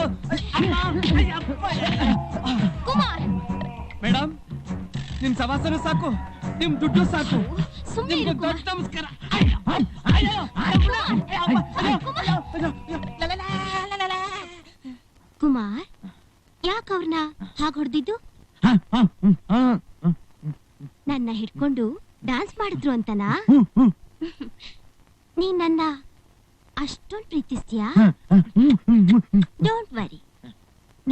ಕುಮಾರ್, ಮೇಡಮ್, ನಿಮ್ ಸವಾಸನು ಸಾಕು, ನಿಮ್ ದುಡ್ಡು ಸಾಕು. ಸುಮ್ಮನೆ ನಿಮ್ಗೆ ಇರು ದೊಡ್ಡ ಕುಮಾರ್. ನಮಸ್ಕಾರ. ಕುಮಾರ್, ಯಾಕ ಅವ್ರನ್ನ ಹಾಗೆ ಹೊಡೆದಿದ್ದು? ನನ್ನ ಹಿಡ್ಕೊಂಡು ಡಾನ್ಸ್ ಮಾಡಿದ್ರು ಅಂತನಾ? ನೀನ್ ನನ್ನ ಅಷ್ಟೊಂದು ಪ್ರೀತಿಸ್ತೀಯಾ? ಡೋಂಟ್ ವರಿ,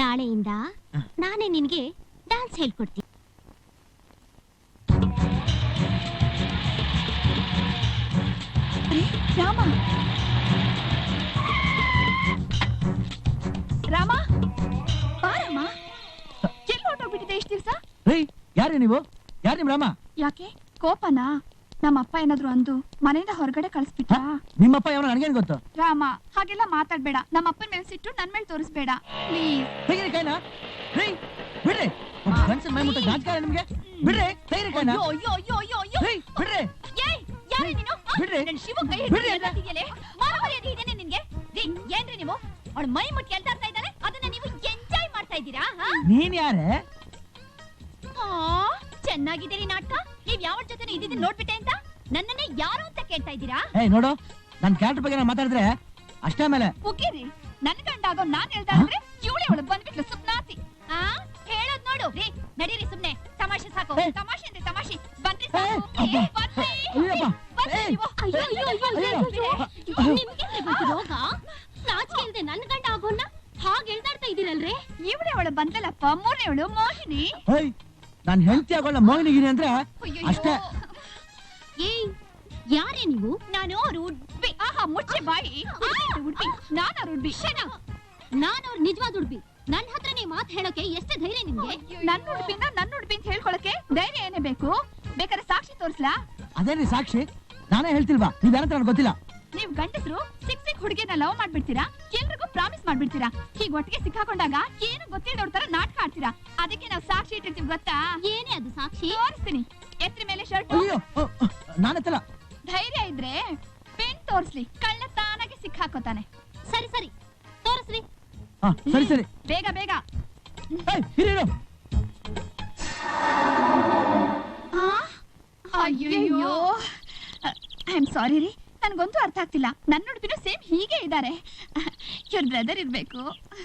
ನಾಳೆಯಿಂದ ನಾನೇ ನಿನ್ಗೆ ಡಾನ್ಸ್ ಹೇಳ್ಕೊಡ್ತೀನಿ. ರಾಮ ರಾಮ ಬಾ ರಾಮ, ಎಲ್ಲಿ ಹೊರಟೋಗ್ಬಿಟ್ಟಿದೆ ಇಷ್ಟು ದಿವಸ? ರೀ, ಯಾರೇ ನೀವು? ಯಾರು ನಿಮ್ ರಾಮ? ಯಾಕೆ ಕೋಪನಾ? ನಮ್ಮ ಅಪ್ಪ ಏನಾದ್ರು ಅಂದು ಮನೆಯಿಂದ ಹೊರಗಡೆ ಕಳಿಸ್ಬಿಟ್ಟ? ನಿಮ್ಮಪ್ಪ ಯಾವ ನನಗೇನ್ ಗೊತ್ತು? ರಾಮ, ಹಾಗೆಲ್ಲ ಮಾತಾಡ್ಬೇಡ. ನಮ್ಮ ಅಪ್ಪನ ಮೇಲೆ ಸಿಟ್ಟು ನನ್ ಮೇಲೆ ತೋರಿಸ್ಬೇಡ ಪ್ಲೀಸ್. ತೆಗೀರಿ ಕೈನಾ? ರೀ, ಬಿಡ್ರಿ. ಗಂಡಸನ್ ಮೈ ಮುಟ್ಟ ನಾಚಿಕೆ ನಿಮ್ಗೆ? ಬಿಡ್ರಿ, ತೆಗೀರಿ ಕೈನಾ? ಅಯ್ಯೋ ಅಯ್ಯೋ ಅಯ್ಯೋ ಅಯ್ಯೋ ರೀ, ಬಿಡ್ರಿ. ಏಯ್, ಯಾರೇ ನೀನು? ಬಿಡ್ರಿ. ನನ್ ಶಿವ ಕೈ ಬಿಡ್ರಿ ಅಂತ. ಹಿಡಿದಿದೆಯೇ? ಮಾನವರಿಯದೆ ಇದೇನೆ ನಿನ್ಗೆ? ರೀ, ಏನ್ರಿ ನೀವು? ಅವಳ ಮೈ ಮುಟ್ಟಿ ಹೇಳ್ತಾ ಇದ್ದಾನೆ, ಅದನ್ನ ನೀವು ಎಂಜಾಯ್ ಮಾಡ್ತಾ ಇದ್ದೀರಾ? ನೀನ್ ಯಾರೇ? ಚೆನ್ನಾಗಿದ್ದೀರಿ ನಾಟಕ. ನೀವ್ ಯಾವ ಜೊತೆ ಇದ್ದಿದ್ದು ನೋಡ್ಬಿಟ್ಟೆ ಅಂತ ನನ್ನನ್ನೇ ಯಾರು ಅಂತ ಕೇಳ್ತಾ ಇದ್ದೀರಾ? ಏಯ್ ನೋಡು, ನನ್ ಕ್ಯಾರೆಕ್ಟರ್ ಬಗ್ಗೆ ನಾನು ಮಾತಾಡಿದ್ರೆ ಅಷ್ಟೇ ಮೇಲೆ ಉಗಿರಿ. ನನ್ ಗಂಡಾಗೋ ನಾನ್ ಹೇಳ್ತಾ ಇದ್ರೆ ಇವಳೆ ಅವಳು ಬಂದ್ಬಿಟ್ಲು ಸುಪ್ನಾತಿ. ಹೇಳೋದ್ ನೋಡು. ರೀ, ನಡೀರಿ ಸುಮ್ನೆ. ತಮಾಷೆ ಸಾಕು. ತಮಾಷೆ ಅಂದ್ರೆ ತಮಾಷೆ. ಬನ್ರಿ ಸಾಕು. ಬನ್ರಿ. ಬನ್ರಿ ನೀವು. ಅಯ್ಯೋ ಅಯ್ಯೋ ಅಯ್ಯೋ ಅಯ್ಯೋ, ನಿಮ್ಗೆ ಗೊತ್ತು ರೋಗ? ನಾಚಿಕೆ ಇಲ್ದೆ ನನ್ನ ಗಂಡ ಆಗೋನ್ನ ಹಾಗೆ ಹೇಳ್ದಾಡ್ತಾ ಇದೀರಲ್ರೇ? ಇವಳೆ ಅವಳು ಬಂದಲ್ಲಪ್ಪ, ಮೂರನೇವಳು ಮೋಹಿನಿ. ಏಯ್, ನಾನ್ ಹೆಂಡತಿ ಆಗೋಲ್ಲ ಮೋಹಿನಿಗಿರಿ ಅಂದ್ರೆ ಅಯ್ಯೋ, ಅಷ್ಟೇ. ಏಯ್, ಯಾರೇ ನೀವು? ನಾನು ಅವ್ರ ಉಡ್ಬಿ. ಆಹಾ, ಮುಚ್ಚೆ ಬಾಯಿ. ಉಡ್ಬಿ. ನಾನು ಅವ್ರ ಉಡ್ಬಿ. ನಾನು ಅವ್ರ ನಿಜವಾದ ಉಡ್ಬಿ. ನನ್ನ ಹತ್ರನೇ ಮಾತು ಹೇಳೋಕೆ ಎಷ್ಟು ಧೈರ್ಯ ನಿಮ್ಗೆ? ನನ್ನ ಉಡ್ಬಿನ ನನ್ನ ಉಡ್ಬಿ ಅಂತ ಹೇಳ್ಕೊಳಕ್ಕೆ ಧೈರ್ಯ ಏನೇ ಬೇಕು? ಬೇಕಾದ್ರೆ ಸಾಕ್ಷಿ ತೋರಿಸ್ಲಾ? ಅದೇನ್ರಿ ಸಾಕ್ಷಿ? ನಾನೇ ಹೇಳ್ತಿಲ್ವಾ? ನೀವ್ ಯಾರಂತ ನನಗೆ ಗೊತ್ತಿಲ್ಲ. ನೀವ್ ಗಂಡಸರು ಸಿಕ್ ಹುಡುಗಿನ ಲವ್ ಮಾಡ್ಬಿಡ್ತೀರಾ, ಎಲ್ರಿಗೂ ಪ್ರಾಮಿಸ್ ಮಾಡ್ಬಿಡ್ತೀರಾ. ಹೀಗ್ ಒಟ್ಟಿಗೆ ಸಿಕ್ಕಾಕೊಂಡಾಗ ಏನು ಗೊತ್ತಿಲ್ಲದವ್ರ ನಾಟಕ ಆಡ್ತೀರಾ. ಅದಕ್ಕೆ ನಾವು ಸಾಕ್ಷಿ ಇಟ್ಟಿರ್ತೀವಿ, ಗೊತ್ತಾ? ಏನೇ ಅದು ಸಾಕ್ಷಿ? ತೋರಿಸ್ತೀನಿ. ಎತ್ರಿ ಮೇಲೆ ಶರ್ಟ್. ಅಯ್ಯೋ, ನಾನೆತ್ತಲ್ಲ. ಧೈರ್ಯ ಇದ್ರೆ ಪೆನ್ ತೋರಿಸ್ಲಿ, ಕಳ್ಳ ತಾನಾಗೆ ಸಿಕ್ಕಾಕೋತಾನೆ. ಸರಿ ಸರಿ, ತೋರಿಸ್ರಿ. ಹಾ, ಸರಿ ಸರಿ. ಬೇಗ ಬೇಗ. ಏಯ್, ಹಿರಿಯರು. ಅಯ್ಯೋ, ಐ ಆಮ್ ಸಾರಿ ರೀ, ನನ್ಗಂತೂ ಅರ್ಥ ಆಗ್ತಿಲ್ಲ. ನನ್ನ ಉಡುಪಿನ ಸೇಮ್ ಹೀಗೆ ಇದ್ದಾರೆ. ಇವ್ರ ಬ್ರದರ್ ಇರ್ಬೇಕು.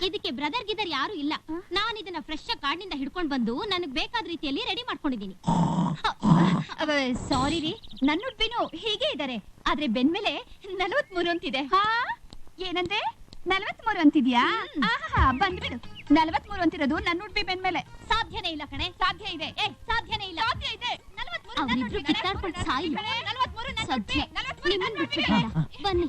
ಇದಕ್ಕೆ ಬ್ರದರ್ ಗಿದರ್ ಯಾರು ಇಲ್ಲ. ನಾನು ಇದನ್ನ ಫ್ರೆಶ್ ಕಾಡಿನಿಂದ ಹಿಡ್ಕೊಂಡು ಬಂದು ನನಗ್ ಬೇಕಾದ ರೀತಿಯಲ್ಲಿ ರೆಡಿ ಮಾಡ್ಕೊಂಡಿದ್ದೀನಿ. ಸಾರಿ ರೀ, ನನ್ನ ಉಡುಪಿನೂ ಹೀಗೆ ಇದ್ದಾರೆ, ಆದ್ರೆ ಬೆನ್ಮೇಲೆ 43 ಅಂತಿದೆ. ಏನಂದ್ರೆ 43 ಅಂತಿದ್ಯಾ? ಆಹಾ, ಬಂದ್ಬಿಡು. 43 ಅಂತಿರೋದು ನನ್ನ ಉಡುಪಿ ಬೆನ್ಮೇಲೆ. ಸಾಧ್ಯನೇ ಇಲ್ಲ ಕಣೆ. ಸಾಧ್ಯ ಇದೆ. ಸಾಧ್ಯನೇ ಇಲ್ಲ. ಸಾಧ್ಯ ಇದೆ. 43 ಅವ್ರಿಬ್ರು ಕಿತ್ತಾಡ್ಕೊಂಡು ಸಾಯಿಲ್ಲ. 43 ಸದ್ಯ ನಿಮ್ಮನ್ನ ಬಿಟ್ಬಿಡಲ್ಲ. ಬನ್ನಿ.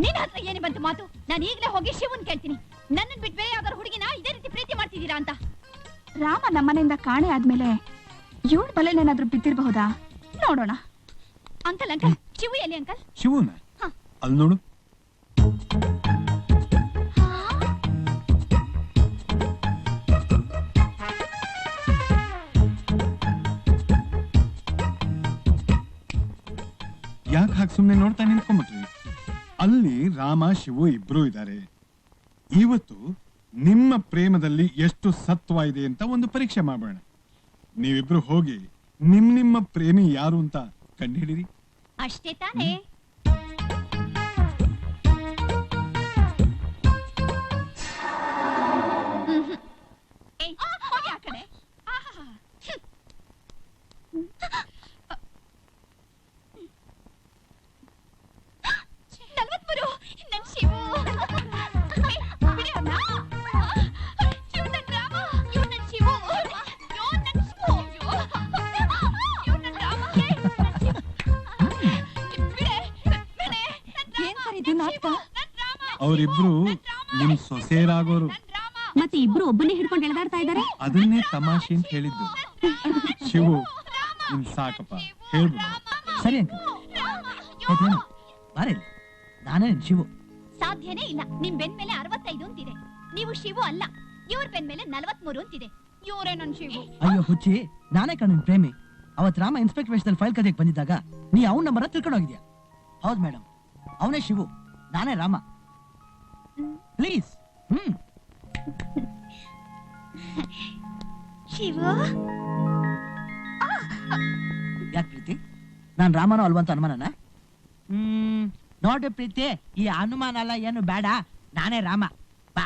ನಿನ್ನ ಹತ್ರ ಏನೇ ಬಂತು ಮಾತು? ನಾನು ಈಗಲೇ ಹೋಗಿ ಶಿವನ್ ಕೇಳ್ತೀನಿ. ನನ್ನನ್ ಬಿಟ್ಟು ಬೇರೆ ಯಾವ್ದಾರು ಹುಡುಗಿನ ಇದೇ ರೀತಿ ಪ್ರೀತಿ ಮಾಡ್ತಿದ್ದೀರಾ ಅಂತ. ರಾಮ ನಮ್ಮನೆಯಿಂದ ಕಾಣೆ ಆದ್ಮೇಲೆ ಇವಳ ಬಲೆನೇನಾದ್ರೂ ಬಿದ್ದಿರಬಹುದಾ? ನೋಡೋಣ. ಅಂಕಲ್ ಅಂಕಲ್, ಶಿವು ಎಲ್ಲಿ ಅಂಕಲ್? ಶಿವನ ಅಲ್ಲಿ ನೋಡು. ಯಾಕೆ ಹಾಗೆ ಸುಮ್ಮನೆ ನೋಡ್ತಾ ನಿಂತ್ಕೊಂಡ್ಬಿಟ್ರಿ? ಅಲ್ಲಿ ರಾಮ ಶಿವು ಇಬ್ರು ಇದ್ದಾರೆ. ಇವತ್ತು ನಿಮ್ಮ ಪ್ರೇಮದಲ್ಲಿ ಎಷ್ಟು ಸತ್ವ ಇದೆ ಅಂತ ಒಂದು ಪರೀಕ್ಷೆ ಮಾಡೋಣ. ನೀವಿಬ್ರು ಹೋಗಿ ನಿಮ್ಮ ಪ್ರೇಮಿ ಯಾರು ಅಂತ ಕಂಡುಹಿಡಿರಿ. ಅಷ್ಟೇ ತಾನೇ? ಹೋಗಿ ಆ ಕಡೆ. 43 ನನ್ ಶಿವು. ಬಿಡಿ ಅವ್ನ. ಶಿವು ನನ್ ರಾಮ. ಇವ್ನು ನನ್ ಶಿವು. ಅಯ್ಯೋ, ಅವರಿಬ್ರು ನಿಮ್ ಸೊಸೆಯರಾಗೋರು. ಮತ್ತೆ ಇಬ್ರು ಒಬ್ಬನೇ ಹಿಡ್ಕೊಂಡು ಎಳೆದಾಡ್ತಾ ಇದ್ದಾರೆ. ಅದನ್ನೇ ತಮಾಷೆ ಅಂತ ಹೇಳಿದ್ದು. ಶಿವು ನಿಮ್ ಸಾಕಪ್ಪ ಹೇಳ್ಬಿಡು. ಸರಿ ಅಂಕಲ್ ಆಯ್ತೇನು ಬಾರಿ ನಾನೇ ನಿನ್ ಶಿವು. ಸಾಧ್ಯನೇ ಇಲ್ಲ. ನಿಮ್ ಬೆನ್ ಮೇಲೆ 65 ಅಂತಿದೆ. ನೀವು ಶಿವು ಅಲ್ಲ. ಇವ್ರ ಬೆನ್ ಮೇಲೆ 43 ಅಂತಿದೆ. ಇವರೇ ನನ್ ಶಿವು. ಅಯ್ಯೋ ಹುಚ್ಚಿ, ನಾನೇ ಕಣ್ಣಿನ ಪ್ರೇಮಿ. ಅವತ್ ರಾಮ ಇನ್ಸ್ಪೆಕ್ಟರ್ ವೇಷದಲ್ಲಿ ಫೈಲ್ ಕದಿಯಕ್ ಬಂದಿದ್ದಾಗ ನೀ ಅವನ ನಂಬರ್ ತಿಳ್ಕೊಂಡು ಹೋಗಿದ್ಯಾ. ಹೌದ್ ಮೇಡಮ್, ಅವನೇ ಶಿವು, ನಾನೇ ರಾಮ. ಪ್ಲೀಸ್. ಶಿವು ಯಾಕೆ ಪ್ರೀತಿ, ನಾನ್ ರಾಮನೋ ಅಲ್ವಂತ ಅನುಮಾನನ? ನೋಡಿ ಪ್ರೀತಿ, ಈ ಅನುಮಾನ ಎಲ್ಲ ಏನು ಬೇಡ, ನಾನೇ ರಾಮ. ಬಾ.